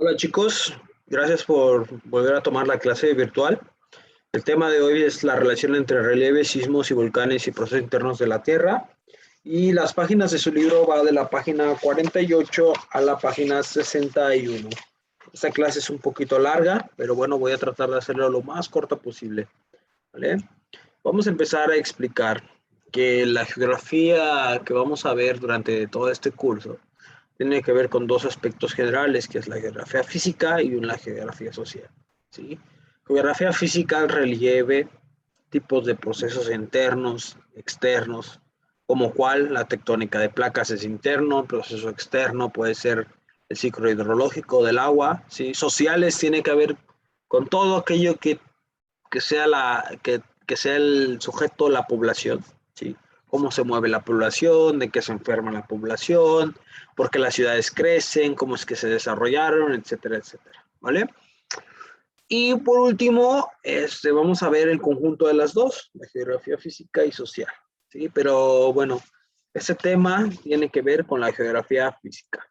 Hola chicos, gracias por volver a tomar la clase virtual. El tema de hoy es la relación entre relieves, sismos y volcanes y procesos internos de la Tierra. Y las páginas de su libro va de la página 48 a la página 61. Esta clase es un poquito larga, pero bueno, voy a tratar de hacerlo lo más corta posible, ¿vale? Vamos a empezar a explicar que la geografía que vamos a ver durante todo este curso tiene que ver con dos aspectos generales, que es la geografía física y la geografía social, ¿sí? Geografía física, el relieve, tipos de procesos internos, externos, como cuál la tectónica de placas es interno, el proceso externo puede ser el ciclo hidrológico del agua, ¿sí? Sociales tiene que ver con todo aquello que sea que sea el sujeto, la población, ¿sí? Cómo se mueve la población, de qué se enferma la población, por qué las ciudades crecen, cómo es que se desarrollaron, etcétera, etcétera, ¿vale? Y por último, vamos a ver el conjunto de las dos, la geografía física y social, ¿sí? Pero bueno, ese tema tiene que ver con la geografía física.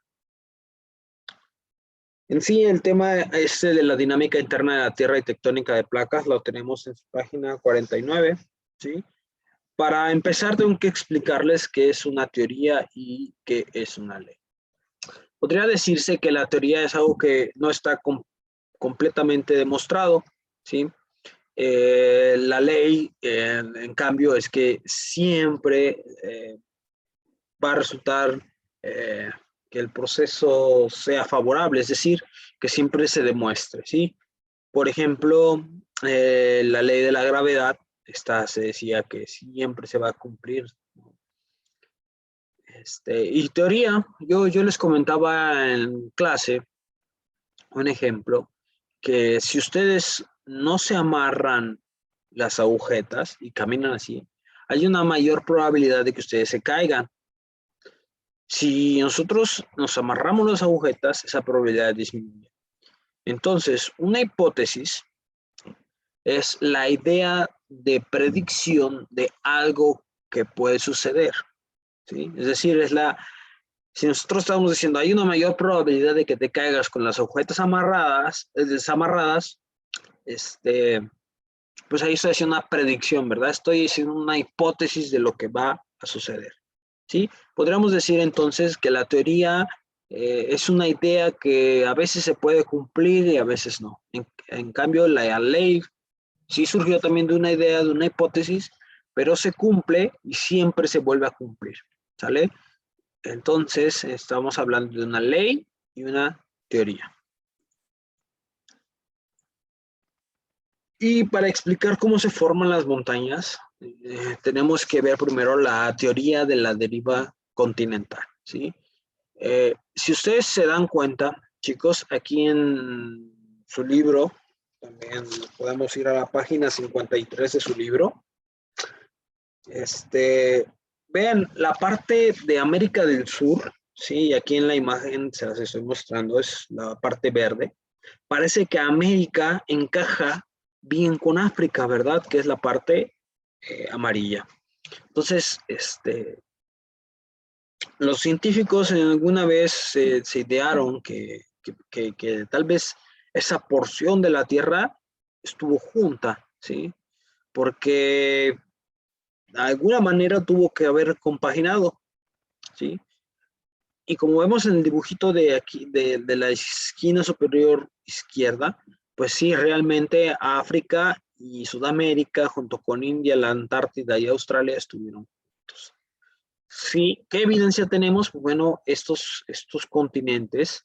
En sí, el tema de la dinámica interna de la Tierra y tectónica de placas lo tenemos en su página 49, ¿sí? Para empezar, tengo que explicarles qué es una teoría y qué es una ley. Podría decirse que la teoría es algo que no está completamente demostrado, ¿sí? La ley, en cambio, es que siempre va a resultar que el proceso sea favorable, es decir, que siempre se demuestre, ¿sí? Por ejemplo, la ley de la gravedad, esta se decía que siempre se va a cumplir. Y teoría, yo les comentaba en clase un ejemplo, que si ustedes no se amarran las agujetas y caminan así, hay una mayor probabilidad de que ustedes se caigan. Si nosotros nos amarramos las agujetas, esa probabilidad disminuye. Entonces, una hipótesis es la idea de predicción de algo que puede suceder, ¿sí? Es decir, si nosotros estamos diciendo hay una mayor probabilidad de que te caigas con las agujetas desamarradas, pues ahí estoy haciendo una predicción, ¿verdad? Estoy haciendo una hipótesis de lo que va a suceder, ¿sí? Podríamos decir entonces que la teoría es una idea que a veces se puede cumplir y a veces no. En cambio, la ley sí surgió también de una idea, de una hipótesis, pero se cumple y siempre se vuelve a cumplir, ¿sale? Entonces, estamos hablando de una ley y una teoría. Y para explicar cómo se forman las montañas, tenemos que ver primero la teoría de la deriva continental, ¿sí? Si ustedes se dan cuenta, chicos, aquí en su libro, también podemos ir a la página 53 de su libro. Vean la parte de América del Sur, ¿sí? Aquí en la imagen se las estoy mostrando, es la parte verde. Parece que América encaja bien con África, ¿verdad? Que es la parte amarilla. Entonces, los científicos alguna vez se idearon que tal vez esa porción de la Tierra estuvo junta, ¿sí? Porque de alguna manera tuvo que haber compaginado, ¿sí? Y como vemos en el dibujito de aquí, de la esquina superior izquierda, pues sí, realmente África y Sudamérica, junto con India, la Antártida y Australia, estuvieron juntos. Sí, ¿qué evidencia tenemos? Pues bueno, estos continentes,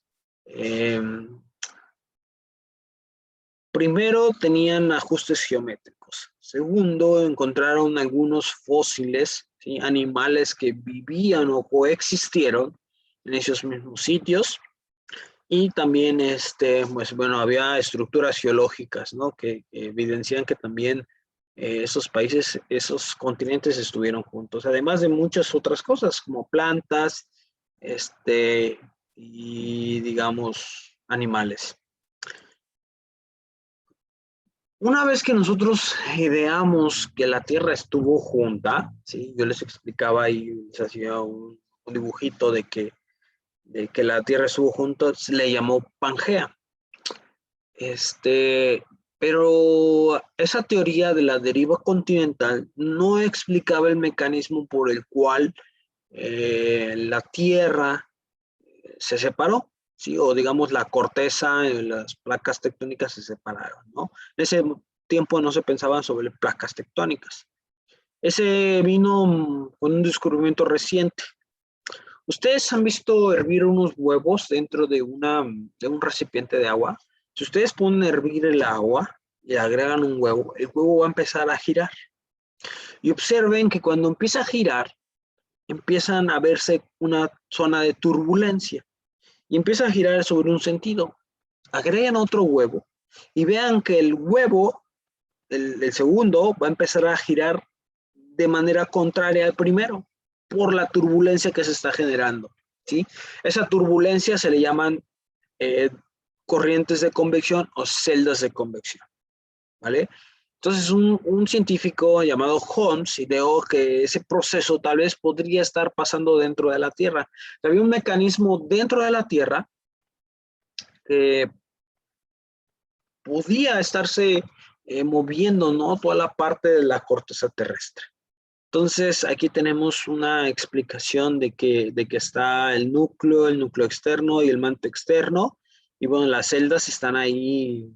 primero tenían ajustes geométricos. Segundo, encontraron algunos fósiles, ¿sí? Animales que vivían o coexistieron en esos mismos sitios. Y también, pues bueno, había estructuras geológicas, ¿no? Que evidencian que también esos países, esos continentes estuvieron juntos, además de muchas otras cosas, como plantas, y digamos, animales. Una vez que nosotros ideamos que la Tierra estuvo junta, ¿sí? Yo les explicaba y les hacía un dibujito de que de que la Tierra estuvo junto, se le llamó Pangea. Pero esa teoría de la deriva continental no explicaba el mecanismo por el cual la Tierra se separó, ¿sí? O digamos la corteza, las placas tectónicas se separaron, ¿no? En ese tiempo no se pensaba sobre placas tectónicas. Ese vino con un descubrimiento reciente. ¿Ustedes han visto hervir unos huevos dentro de un recipiente de agua? Si ustedes ponen a hervir el agua y agregan un huevo, el huevo va a empezar a girar. Y observen que cuando empieza a girar, empiezan a verse una zona de turbulencia y empieza a girar sobre un sentido. Agreguen otro huevo y vean que el huevo, el segundo, va a empezar a girar de manera contraria al primero por la turbulencia que se está generando, ¿sí? Esa turbulencia se le llaman corrientes de convección o celdas de convección, ¿vale? Entonces un científico llamado Holmes ideó que ese proceso tal vez podría estar pasando dentro de la Tierra. Había un mecanismo dentro de la Tierra que podía estarse moviendo, ¿no? Toda la parte de la corteza terrestre. Entonces, aquí tenemos una explicación de que está el núcleo externo y el manto externo. Y bueno, las celdas están ahí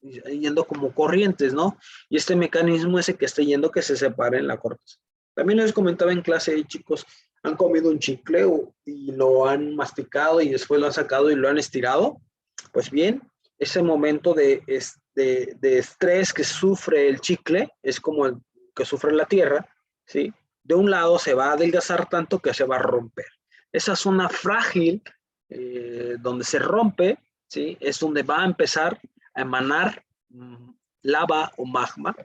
yendo como corrientes, ¿no? Y este mecanismo es el que está yendo que se separe en la corteza. También les comentaba en clase, chicos, han comido un chicle y lo han masticado y después lo han sacado y lo han estirado. Pues bien, ese momento de estrés que sufre el chicle es como el que sufre la tierra, ¿sí? De un lado se va a adelgazar tanto que se va a romper. Esa zona frágil donde se rompe, ¿sí? Es donde va a empezar a emanar lava o magma,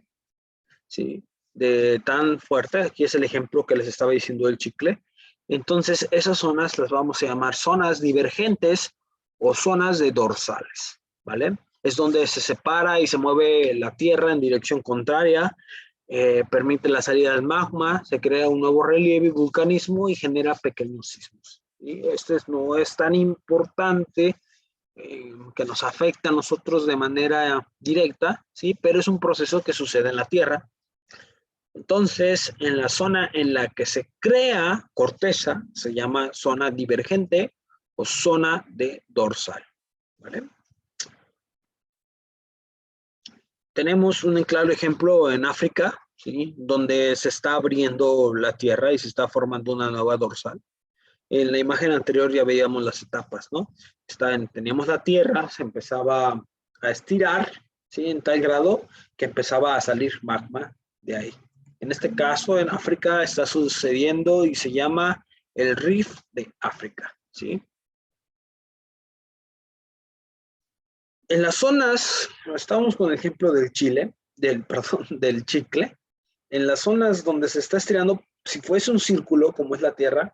¿sí? De tan fuerte. Aquí es el ejemplo que les estaba diciendo del chicle. Entonces, esas zonas las vamos a llamar zonas divergentes o zonas de dorsales, ¿vale? Es donde se separa y se mueve la Tierra en dirección contraria, permite la salida del magma, se crea un nuevo relieve y vulcanismo y genera pequeños sismos. Y este no es tan importante que nos afecta a nosotros de manera directa, ¿sí? Pero es un proceso que sucede en la Tierra. Entonces, en la zona en la que se crea corteza, se llama zona divergente o zona de dorsal, ¿vale? Tenemos un claro ejemplo en África, ¿sí? Donde se está abriendo la Tierra y se está formando una nueva dorsal. En la imagen anterior ya veíamos las etapas, ¿no? Teníamos la Tierra, se empezaba a estirar, ¿sí? En tal grado que empezaba a salir magma de ahí. En este caso, en África está sucediendo y se llama el Rift de África, ¿sí? En las zonas, estamos con el ejemplo del Chile, perdón, del chicle, en las zonas donde se está estirando, si fuese un círculo, como es la Tierra,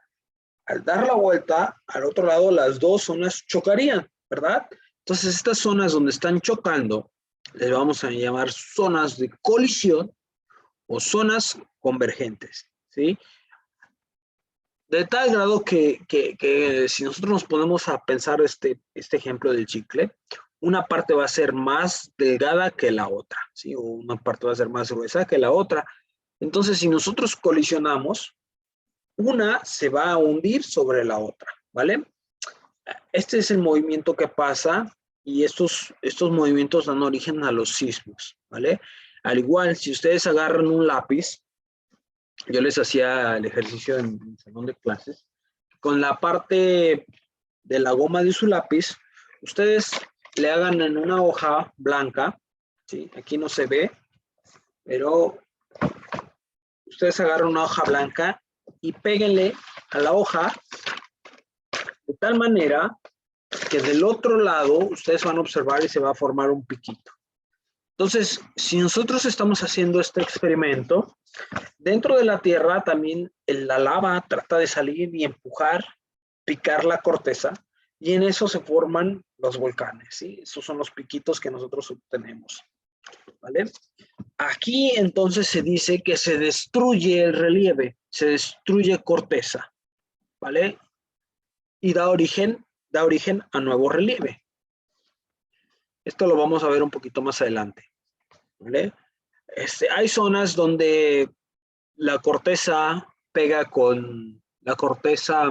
al dar la vuelta, al otro lado, las dos zonas chocarían, ¿verdad? Entonces, estas zonas donde están chocando, les vamos a llamar zonas de colisión o zonas convergentes, ¿sí? De tal grado que si nosotros nos ponemos a pensar este ejemplo del chicle, una parte va a ser más delgada que la otra, ¿sí? O una parte va a ser más gruesa que la otra. Entonces, si nosotros colisionamos, una se va a hundir sobre la otra, ¿vale? Este es el movimiento que pasa y estos movimientos dan origen a los sismos, ¿vale? Al igual, si ustedes agarran un lápiz, yo les hacía el ejercicio en el salón de clases, con la parte de la goma de su lápiz, ustedes le hagan en una hoja blanca, ¿sí? Aquí no se ve, pero ustedes agarran una hoja blanca y péguenle a la hoja de tal manera que del otro lado ustedes van a observar y se va a formar un piquito. Entonces, si nosotros estamos haciendo este experimento, dentro de la Tierra también la lava trata de salir y empujar, picar la corteza, y en eso se forman los volcanes, ¿sí? Esos son los piquitos que nosotros obtenemos, ¿vale? Aquí entonces se dice que se destruye el relieve, se destruye corteza, ¿vale? y da origen a nuevo relieve. Esto lo vamos a ver un poquito más adelante, ¿vale? Hay zonas donde la corteza pega con la corteza,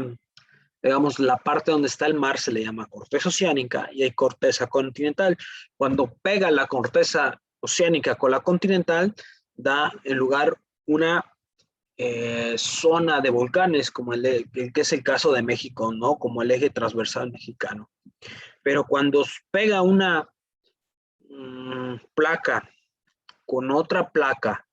digamos, la parte donde está el mar se le llama corteza oceánica y hay corteza continental. Cuando pega la corteza oceánica con la continental, da en lugar una zona de volcanes, como que es el caso de México, ¿no? Como el eje transversal mexicano. Pero cuando pega una placa con otra placa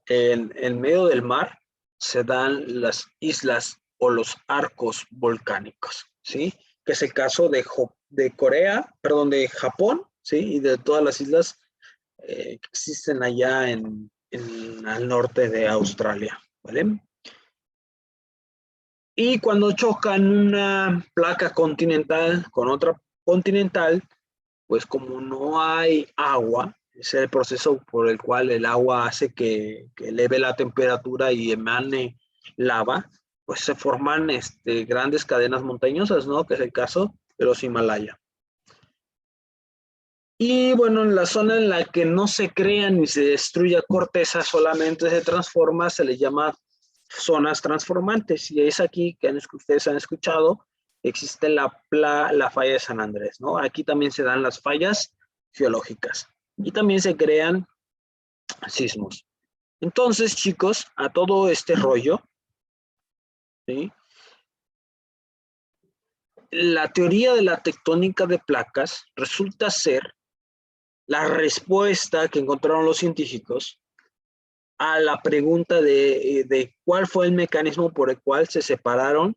en medio del mar, se dan las islas o los arcos volcánicos, ¿sí? Que es el caso de Corea, perdón, de Japón, ¿sí? Y de todas las islas que existen allá al norte de Australia, ¿vale? Y cuando chocan una placa continental con otra continental, pues como no hay agua, ese es el proceso por el cual el agua hace que eleve la temperatura y emane lava, pues se forman grandes cadenas montañosas, ¿no? Que es el caso de los Himalaya. Y bueno, en la zona en la que no se crea ni se destruye corteza, solamente se transforma, se le llama zonas transformantes. Y es aquí que ustedes han escuchado, existe la falla de San Andrés, ¿no? Aquí también se dan las fallas geológicas y también se crean sismos. Entonces, chicos, a todo este rollo, ¿sí? La teoría de la tectónica de placas resulta ser la respuesta que encontraron los científicos a la pregunta de cuál fue el mecanismo por el cual se separaron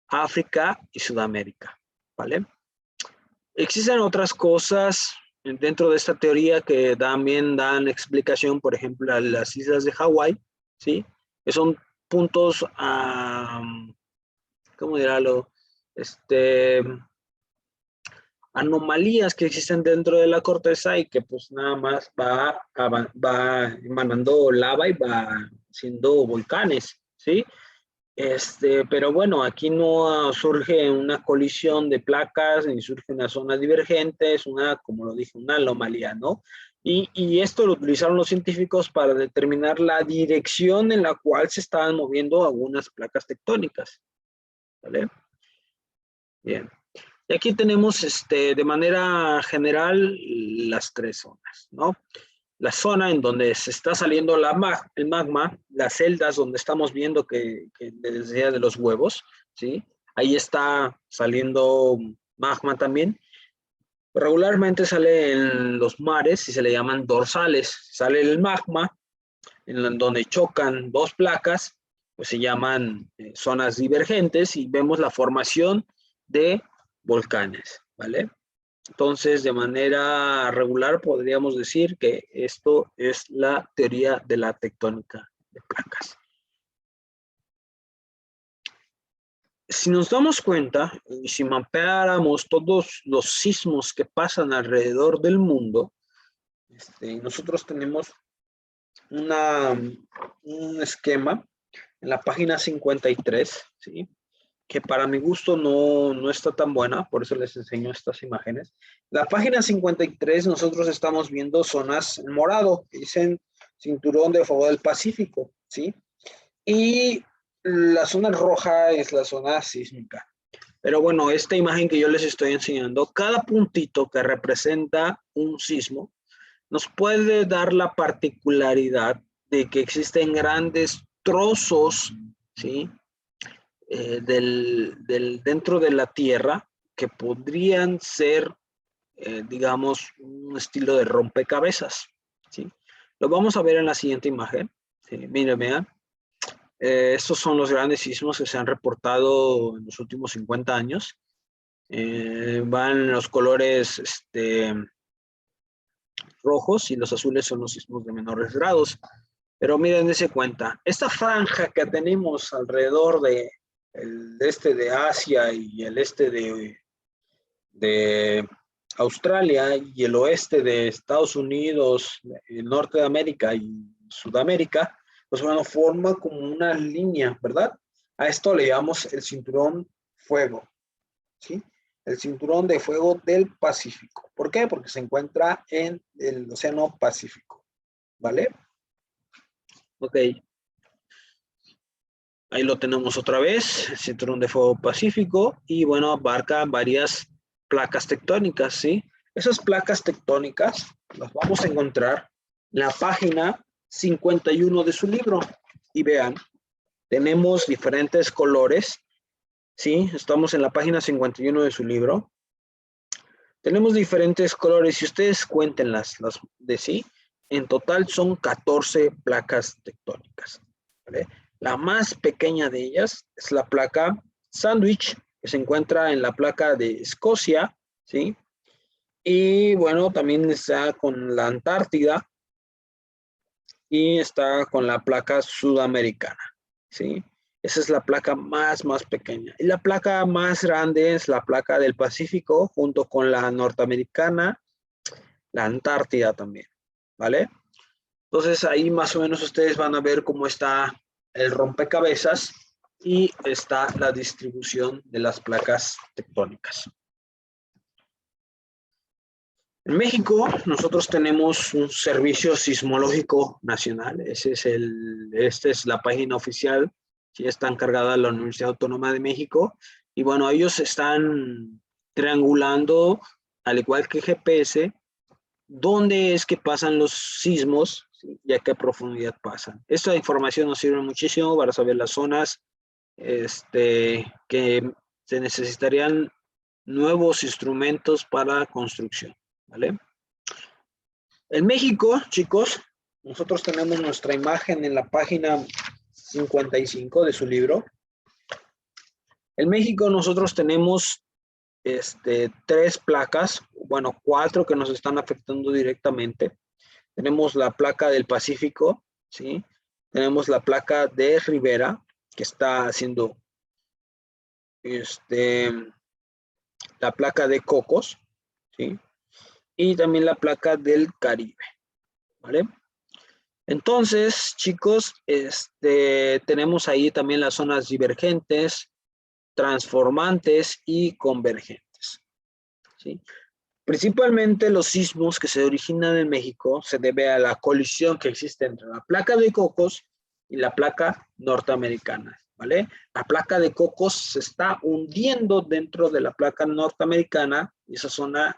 África y Sudamérica, ¿vale? Existen otras cosas dentro de esta teoría que también dan explicación, por ejemplo, a las islas de Hawái, ¿sí? Que son puntos, ¿cómo diralo? Anomalías que existen dentro de la corteza y que pues nada más va emanando lava y va siendo volcanes, ¿sí? Pero bueno, aquí no surge una colisión de placas ni surge una zona divergente, es una, como lo dije, una anomalía, ¿no? Y esto lo utilizaron los científicos para determinar la dirección en la cual se estaban moviendo algunas placas tectónicas, ¿vale? Bien. Y aquí tenemos de manera general las tres zonas, ¿no? La zona en donde se está saliendo el magma, las celdas donde estamos viendo que les decía de los huevos, ¿sí? Ahí está saliendo magma también. Regularmente sale en los mares y se le llaman dorsales. Sale el magma en donde chocan dos placas, pues se llaman zonas divergentes y vemos la formación de volcanes, ¿vale? Entonces, de manera regular podríamos decir que esto es la teoría de la tectónica de placas. Si nos damos cuenta, y si mapeáramos todos los sismos que pasan alrededor del mundo, nosotros tenemos un esquema en la página 53, ¿sí? Que para mi gusto no está tan buena, por eso les enseño estas imágenes. La página 53 nosotros estamos viendo zonas en morado, que dicen cinturón de fuego del Pacífico, ¿sí? Y la zona roja es la zona sísmica. Pero bueno, esta imagen que yo les estoy enseñando, cada puntito que representa un sismo, nos puede dar la particularidad de que existen grandes trozos, ¿sí? Dentro de la Tierra que podrían ser, digamos, un estilo de rompecabezas, ¿sí? Lo vamos a ver en la siguiente imagen. ¿Sí? Miren, vean. Estos son los grandes sismos que se han reportado en los últimos 50 años. Van los colores rojos y los azules son los sismos de menores grados. Pero miren, dense cuenta, esta franja que tenemos alrededor de el este de Asia y el este de Australia y el oeste de Estados Unidos, el norte de América y Sudamérica, pues bueno, forma como una línea, ¿verdad? A esto le llamamos el cinturón fuego, ¿sí? El cinturón de fuego del Pacífico. ¿Por qué? Porque se encuentra en el Océano Pacífico, ¿vale? Ok. Ahí lo tenemos otra vez, el cinturón de fuego pacífico, y bueno, abarca varias placas tectónicas, ¿sí? Esas placas tectónicas las vamos a encontrar en la página 51 de su libro. Y vean, tenemos diferentes colores, ¿sí? Estamos en la página 51 de su libro. Tenemos diferentes colores, y ustedes cuenten las de sí. En total son 14 placas tectónicas, ¿vale? La más pequeña de ellas es la placa Sandwich, que se encuentra en la placa de Escocia, ¿sí? Y bueno, también está con la Antártida y está con la placa sudamericana, ¿sí? Esa es la placa más pequeña. Y la placa más grande es la placa del Pacífico, junto con la norteamericana, la Antártida también, ¿vale? Entonces ahí más o menos ustedes van a ver cómo está el rompecabezas y está la distribución de las placas tectónicas. En México nosotros tenemos un servicio sismológico nacional. Esta es la página oficial, que está encargada la Universidad Autónoma de México. Y bueno, ellos están triangulando, al igual que GPS, dónde es que pasan los sismos, ¿sí? Y a qué profundidad pasan. Esta información nos sirve muchísimo para saber las zonas que se necesitarían nuevos instrumentos para construcción, ¿vale? En México, chicos, nosotros tenemos nuestra imagen en la página 55 de su libro. En México nosotros tenemos tres placas, bueno, 4 que nos están afectando directamente. Tenemos la placa del Pacífico, ¿sí? Tenemos la placa de Rivera, que está haciendo la placa de Cocos, ¿sí? Y también la placa del Caribe, ¿vale? Entonces, chicos, tenemos ahí también las zonas divergentes, transformantes y convergentes, ¿sí? Principalmente los sismos que se originan en México se debe a la colisión que existe entre la placa de Cocos y la placa norteamericana, ¿vale? La placa de Cocos se está hundiendo dentro de la placa norteamericana y esa zona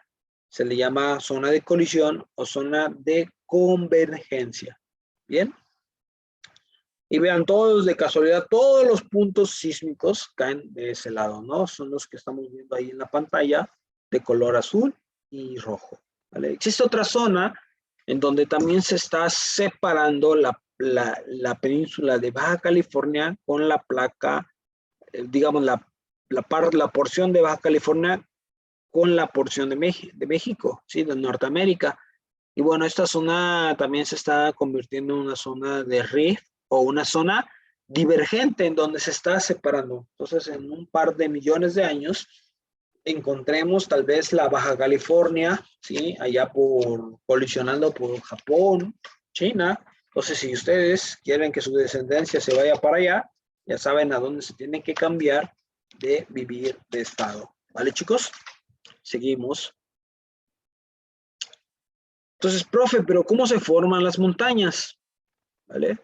se le llama zona de colisión o zona de convergencia. ¿Bien? Y vean, todos de casualidad, todos los puntos sísmicos caen de ese lado, ¿no? Son los que estamos viendo ahí en la pantalla de color azul y rojo, ¿vale? Existe otra zona en donde también se está separando la península de Baja California con la placa, digamos, la porción de Baja California con la porción de México, ¿sí? De Norteamérica. Y bueno, esta zona también se está convirtiendo en una zona de rift o una zona divergente en donde se está separando. Entonces, en un par de millones de años, encontremos tal vez la Baja California, ¿sí? Allá colisionando por Japón, China. Entonces, si ustedes quieren que su descendencia se vaya para allá, ya saben a dónde se tienen que cambiar de vivir de estado. ¿Vale, chicos? Seguimos. Entonces, profe, pero ¿cómo se forman las montañas? ¿Vale?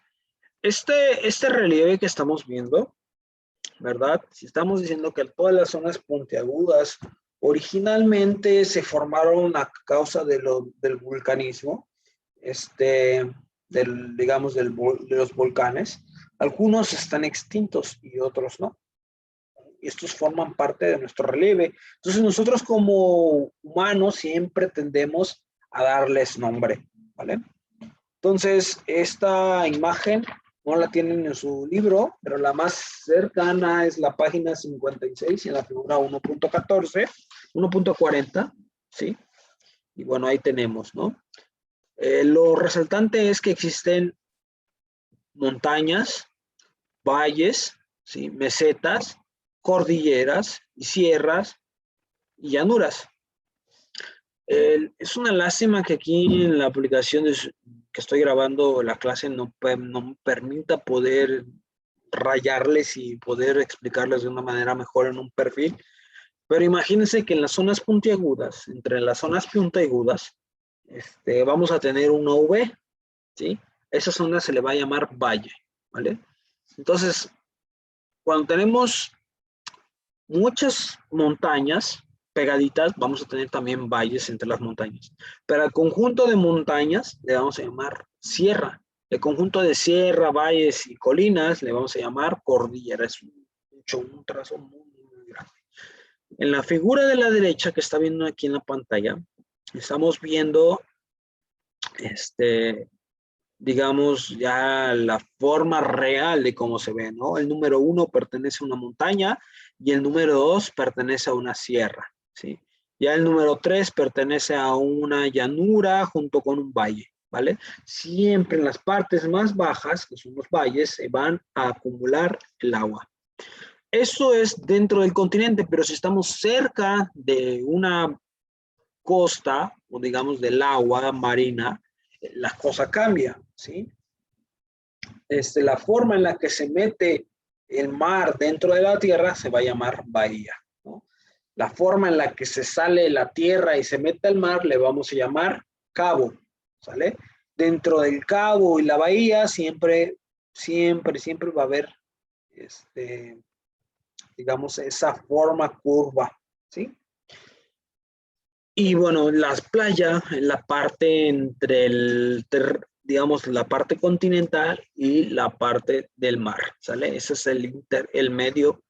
Este relieve que estamos viendo, ¿verdad? Si estamos diciendo que todas las zonas puntiagudas originalmente se formaron a causa del vulcanismo, digamos, de los volcanes. Algunos están extintos y otros no. Y estos forman parte de nuestro relieve. Entonces nosotros como humanos siempre tendemos a darles nombre, ¿vale? Entonces, esta imagen no la tienen en su libro, pero la más cercana es la página 56 y en la figura 1.14, 1.40, ¿sí? Y bueno, ahí tenemos, ¿no? Lo resaltante es que existen montañas, valles, ¿sí? Mesetas, cordilleras y sierras y llanuras. Es una lástima que aquí en la aplicación que estoy grabando la clase no me permita poder rayarles y poder explicarles de una manera mejor en un perfil. Pero imagínense que en las zonas puntiagudas, entre las zonas puntiagudas, vamos a tener una V, ¿sí? Esa zona se le va a llamar valle, ¿vale? Entonces, cuando tenemos muchas montañas pegaditas, vamos a tener también valles entre las montañas. Pero al conjunto de montañas le vamos a llamar sierra. El conjunto de sierra, valles y colinas le vamos a llamar cordillera. Es un trazo muy, muy grande. En la figura de la derecha que está viendo aquí en la pantalla, estamos viendo, digamos, ya la forma real de cómo se ve, ¿no? El número 1 pertenece a una montaña y el número 2 pertenece a una sierra, ¿sí? Ya el número 3 pertenece a una llanura junto con un valle, ¿vale? Siempre en las partes más bajas, que son los valles, se van a acumular el agua. Eso es dentro del continente, pero si estamos cerca de una costa, o digamos del agua marina, la cosa cambia, ¿sí? La forma en la que se mete el mar dentro de la tierra se va a llamar bahía, ¿no? La forma en la que se sale la tierra y se mete al mar le vamos a llamar cabo, ¿sale? Dentro del cabo y la bahía siempre va a haber, digamos, esa forma curva, ¿sí? Y bueno, las playas, la parte entre digamos, la parte continental y la parte del mar, ¿sale? Ese es el medio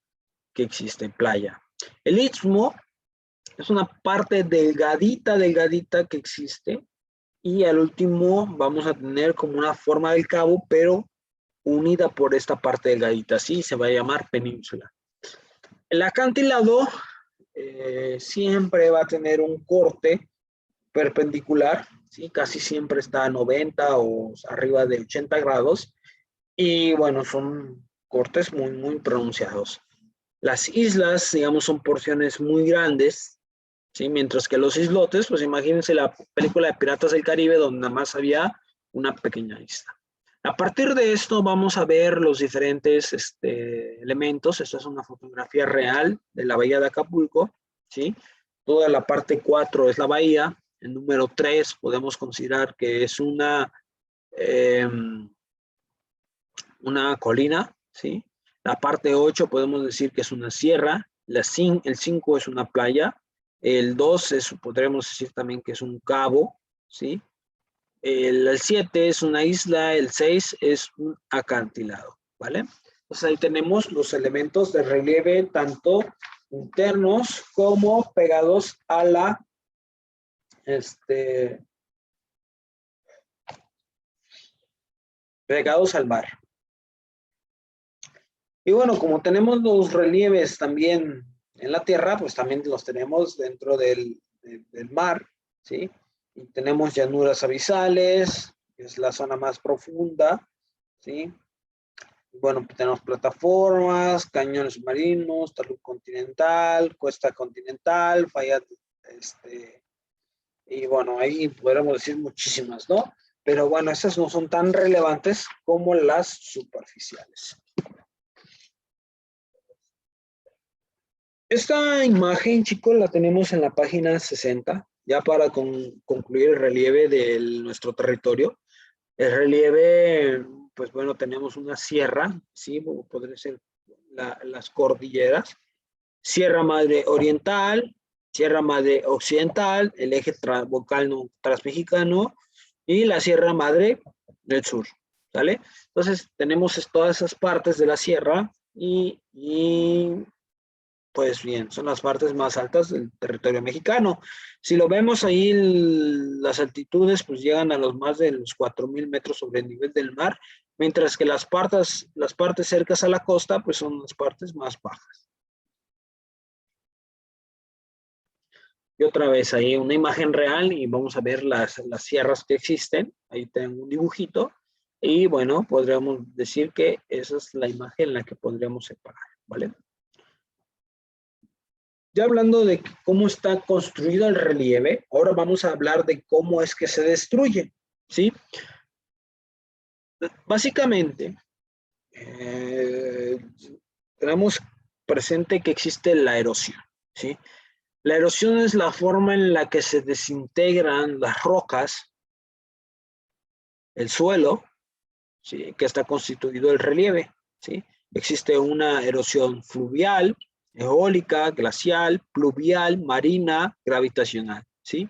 que existe, playa. El istmo es una parte delgadita que existe y al último vamos a tener como una forma del cabo, pero unida por esta parte delgadita, así se va a llamar península. El acantilado siempre va a tener un corte perpendicular, ¿sí? Casi siempre está a 90 o arriba de 80 grados y bueno, son cortes muy, muy pronunciados. Las islas, digamos, son porciones muy grandes, ¿sí? Mientras que los islotes, pues imagínense la película de Piratas del Caribe donde nada más había una pequeña isla. A partir de esto vamos a ver los diferentes elementos. Esta es una fotografía real de la bahía de Acapulco, ¿sí? Toda la parte 4 es la bahía. El número 3 podemos considerar que es una colina, ¿sí? La parte 8 podemos decir que es una sierra. El 5 es una playa. El 2 podremos decir también que es un cabo, ¿sí? El 7 es una isla, el 6 es un acantilado, ¿vale? Entonces ahí tenemos los elementos de relieve tanto internos como pegados a la, pegados al mar. Y bueno, como tenemos los relieves también en la tierra, pues también los tenemos dentro del mar, ¿sí? Y tenemos llanuras abisales, que es la zona más profunda, ¿sí? Bueno, tenemos plataformas, cañones submarinos, talud continental, cuesta continental, falla, y bueno, ahí podríamos decir muchísimas, ¿no? Pero bueno, esas no son tan relevantes como las superficiales. Esta imagen, chicos, la tenemos en la página 60, ya para concluir el relieve de nuestro territorio. El relieve, pues bueno, tenemos una sierra, ¿sí? Podría ser las cordilleras. Sierra Madre Oriental, Sierra Madre Occidental, el eje volcano transmexicano y la Sierra Madre del Sur, ¿vale? Entonces, tenemos todas esas partes de la sierra y pues bien, son las partes más altas del territorio mexicano. Si lo vemos ahí, las altitudes pues llegan a los más de los 4,000 metros sobre el nivel del mar, mientras que las partes cercas a la costa pues son las partes más bajas. Y otra vez ahí una imagen real y vamos a ver las sierras que existen. Ahí tengo un dibujito y bueno, podríamos decir que esa es la imagen en la que podríamos separar, ¿vale? Ya hablando de cómo está construido el relieve, ahora vamos a hablar de cómo es que se destruye, ¿sí? Básicamente, tenemos presente que existe la erosión, ¿sí? La erosión es la forma en la que se desintegran las rocas, el suelo, ¿sí? Que está constituido el relieve, ¿sí? Existe una erosión fluvial, eólica, glacial, pluvial, marina, gravitacional, ¿sí?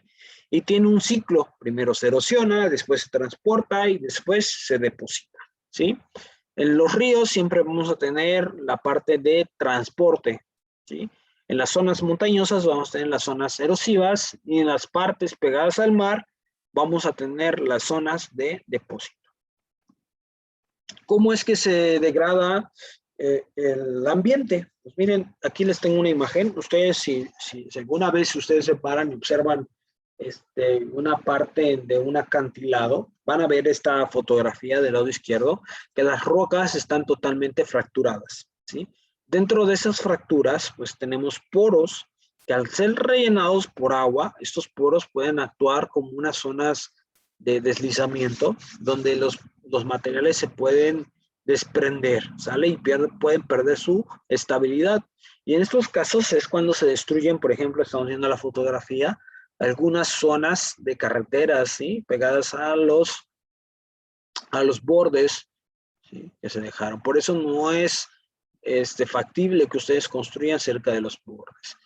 Y tiene un ciclo, primero se erosiona, después se transporta y después se deposita, ¿sí? En los ríos siempre vamos a tener la parte de transporte, ¿sí? En las zonas montañosas vamos a tener las zonas erosivas y en las partes pegadas al mar vamos a tener las zonas de depósito. ¿Cómo es que se degrada el ambiente? Pues miren, aquí les tengo una imagen. Ustedes, si alguna vez ustedes se paran y observan una parte de un acantilado, van a ver esta fotografía del lado izquierdo, que las rocas están totalmente fracturadas, ¿sí? Dentro de esas fracturas, pues tenemos poros que al ser rellenados por agua, estos poros pueden actuar como unas zonas de deslizamiento, donde los materiales se pueden desprender, ¿sale? Y pueden perder su estabilidad. Y en estos casos es cuando se destruyen, por ejemplo, estamos viendo la fotografía, algunas zonas de carreteras, ¿sí? Pegadas a los bordes, ¿sí? Que se dejaron. Por eso no es factible que ustedes construyan cerca de los bordes.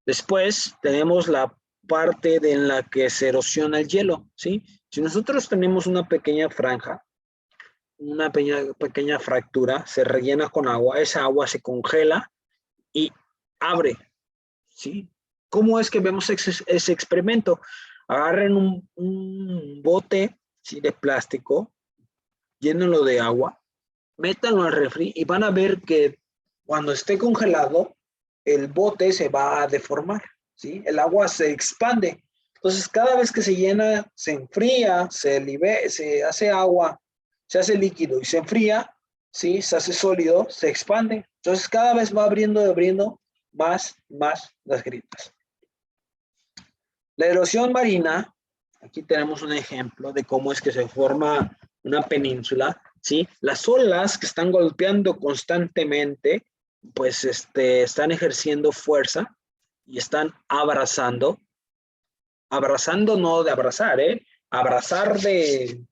Después tenemos la parte en la que se erosiona el hielo, ¿sí? Si nosotros tenemos una pequeña franja, una pequeña fractura, se rellena con agua, esa agua se congela y abre, ¿sí? ¿Cómo es que vemos ese experimento? Agarren un bote, ¿sí? De plástico, llénenlo de agua, métanlo al refri y van a ver que cuando esté congelado, el bote se va a deformar, ¿sí? El agua se expande. Entonces, cada vez que se llena, se enfría, se hace agua, se hace líquido y se enfría, ¿sí? Se hace sólido, se expande. Entonces, cada vez va abriendo más las grietas. La erosión marina, aquí tenemos un ejemplo de cómo es que se forma una península, ¿sí? Las olas que están golpeando constantemente, pues están ejerciendo fuerza y están abrazando no de abrazar, abrazar de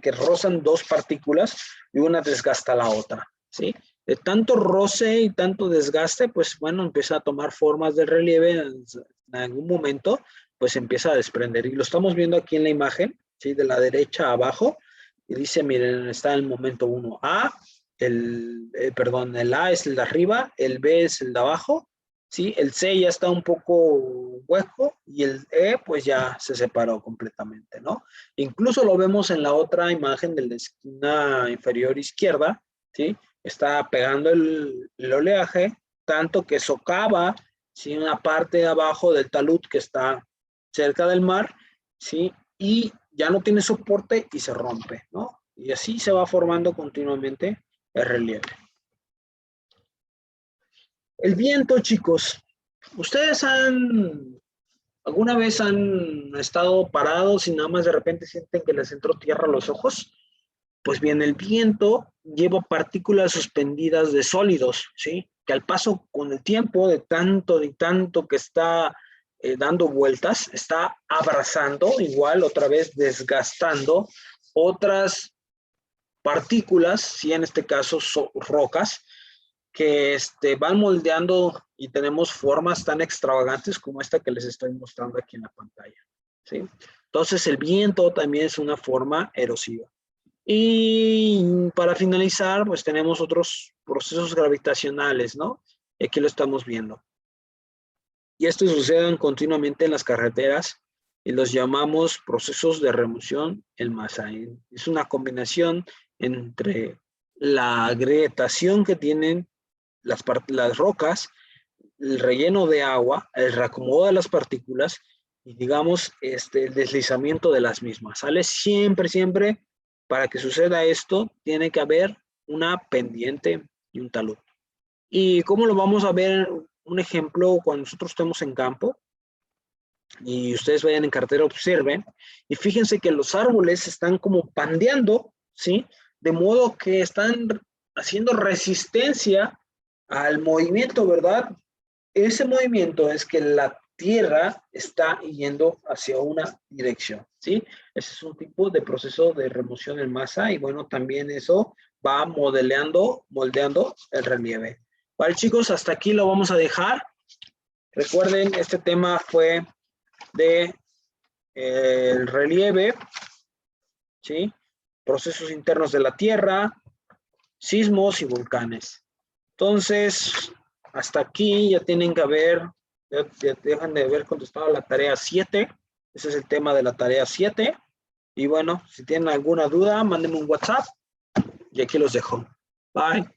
que rozan dos partículas y una desgasta a la otra, ¿sí? De tanto roce y tanto desgaste, pues bueno, empieza a tomar formas de relieve en algún momento, pues empieza a desprender. Y lo estamos viendo aquí en la imagen, ¿sí? De la derecha a abajo, y dice, miren, está el momento 1A, el A es el de arriba, el B es el de abajo, ¿sí? El C ya está un poco hueco y el E pues ya se separó completamente, ¿no? Incluso lo vemos en la otra imagen de la esquina inferior izquierda, ¿sí? Está pegando el oleaje, tanto que socava, ¿sí? Una parte de abajo del talud que está cerca del mar, ¿sí? Y ya no tiene soporte y se rompe, ¿no? Y así se va formando continuamente el relieve. El viento, chicos. ¿Ustedes alguna vez han estado parados y nada más de repente sienten que les entró tierra a los ojos? Pues bien, el viento lleva partículas suspendidas de sólidos, ¿sí? Que al paso con el tiempo de tanto que está dando vueltas, está abrazando, igual otra vez desgastando otras partículas, ¿sí? En este caso rocas, que van moldeando y tenemos formas tan extravagantes como esta que les estoy mostrando aquí en la pantalla, ¿sí? Entonces el viento también es una forma erosiva. Y para finalizar, pues tenemos otros procesos gravitacionales, ¿no? Y aquí lo estamos viendo. Y estos suceden continuamente en las carreteras y los llamamos procesos de remoción en masa. Es una combinación entre la agrietación que tienen las rocas, el relleno de agua, el reacomodo de las partículas y digamos el deslizamiento de las mismas. ¿Sale? Siempre, para que suceda esto, tiene que haber una pendiente y un talud. ¿Y cómo lo vamos a ver? Un ejemplo, cuando nosotros estemos en campo y ustedes vayan en carretera, observen y fíjense que los árboles están como pandeando, ¿sí? De modo que están haciendo resistencia al movimiento, ¿verdad? Ese movimiento es que la Tierra está yendo hacia una dirección, ¿sí? Ese es un tipo de proceso de remoción en masa y bueno, también eso va moldeando el relieve. Vale, chicos, hasta aquí lo vamos a dejar. Recuerden, este tema fue de el relieve, ¿sí? Procesos internos de la Tierra, sismos y volcanes. Entonces, hasta aquí ya tienen que haber, ya dejan de haber contestado la tarea 7. Ese es el tema de la tarea 7. Y bueno, si tienen alguna duda, mándenme un WhatsApp y aquí los dejo. Bye.